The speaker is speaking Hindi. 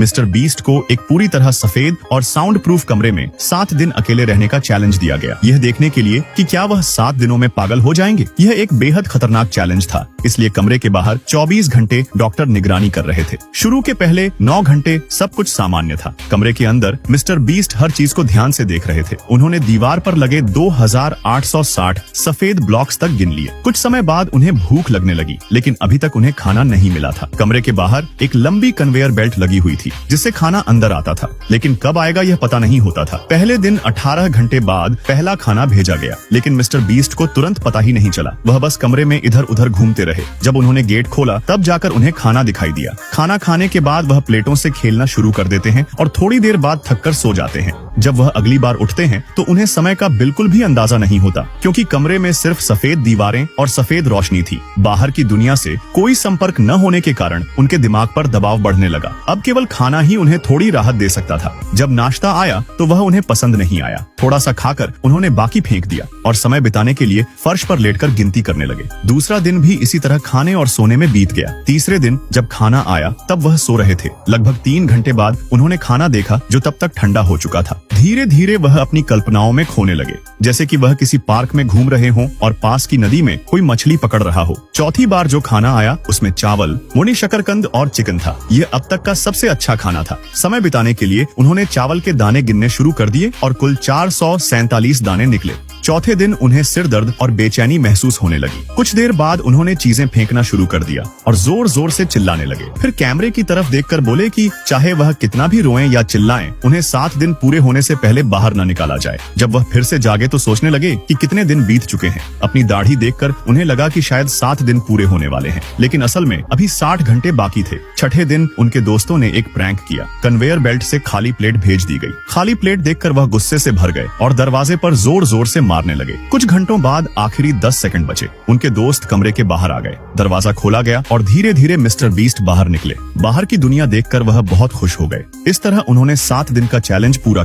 मिस्टर बीस्ट को एक पूरी तरह सफेद और साउंड प्रूफ कमरे में 7 दिन अकेले रहने का चैलेंज दिया गया, यह देखने के लिए कि क्या वह 7 दिनों में पागल हो जाएंगे। यह एक बेहद खतरनाक चैलेंज था, इसलिए कमरे के बाहर 24 घंटे डॉक्टर निगरानी कर रहे थे। शुरू के पहले 9 घंटे सब कुछ सामान्य था। कमरे के अंदर मिस्टर बीस्ट हर चीज को ध्यान से देख रहे थे। उन्होंने दीवार पर लगे 2860 सफेद ब्लॉक्स तक गिन लिए। कुछ समय बाद उन्हें भूख लगने लगी, लेकिन अभी तक उन्हें खाना नहीं मिला था। कमरे के बाहर एक लंबी कन्वेयर बेल्ट लगी हुई थी, जिससे खाना अंदर आता था, लेकिन कब आएगा यह पता नहीं होता था। पहले दिन 18 घंटे बाद पहला खाना भेजा गया, लेकिन मिस्टर बीस्ट को तुरंत पता ही नहीं चला। वह बस कमरे में इधर उधर घूमते रहे। जब उन्होंने गेट खोला तब जाकर उन्हें खाना दिखाई दिया। खाना खाने के बाद वह प्लेटों से खेलना शुरू कर देते हैं और थोड़ी देर बाद थककर सो जाते हैं। जब वह अगली बार उठते हैं तो उन्हें समय का बिल्कुल भी अंदाजा नहीं होता, क्योंकि कमरे में सिर्फ सफेद दीवारें और सफेद रोशनी थी। बाहर की दुनिया से कोई संपर्क न होने के कारण उनके दिमाग पर दबाव बढ़ने लगा। अब केवल खाना ही उन्हें थोड़ी राहत दे सकता था। जब नाश्ता आया तो वह उन्हें पसंद नहीं आया। थोड़ा सा खाकर उन्होंने बाकी फेंक दिया और समय बिताने के लिए फर्श पर लेटकर गिनती करने लगे। दूसरा दिन भी इसी तरह खाने और सोने में बीत गया। तीसरे दिन जब खाना आया तब वह सो रहे थे। लगभग 3 घंटे बाद उन्होंने खाना देखा, जो तब तक ठंडा हो चुका था। धीरे धीरे वह अपनी कल्पनाओं में खोने लगे, जैसे कि वह किसी पार्क में घूम रहे हों और पास की नदी में कोई मछली पकड़ रहा हो। चौथी बार जो खाना आया उसमें चावल, मुनी शकरकंद और चिकन था। यह अब तक का सबसे अच्छा खाना था। समय बिताने के लिए उन्होंने चावल के दाने गिनने शुरू कर दिए और कुल 447 दाने निकले। चौथे दिन उन्हें सिर दर्द और बेचैनी महसूस होने लगी। कुछ देर बाद उन्होंने चीजें फेंकना शुरू कर दिया और जोर जोर से चिल्लाने लगे। फिर कैमरे की तरफ देखकर बोले कि चाहे वह कितना भी रोएं या चिल्लाएं, उन्हें 7 दिन पूरे होने से पहले बाहर न निकाला जाए। जब वह फिर से जागे तो सोचने लगे कि कितने दिन बीत चुके हैं। अपनी दाढ़ी देखकर उन्हें लगा कि शायद 7 दिन पूरे होने वाले हैं, लेकिन असल में अभी 60 घंटे बाकी थे। छठे दिन उनके दोस्तों ने एक प्रैंक किया। कन्वेयर बेल्ट से खाली प्लेट भेज दी गई। खाली प्लेट देखकर वह गुस्से से भर गए और दरवाजे पर जोर जोर से मारने लगे। कुछ घंटों बाद आखिरी 10 सेकंड बचे। उनके दोस्त कमरे के बाहर आ गए। दरवाजा खोला गया और धीरे धीरे मिस्टर बीस्ट बाहर निकले। बाहर की दुनिया देखकर वह बहुत खुश हो गए। इस तरह उन्होंने 7 दिन का चैलेंज पूरा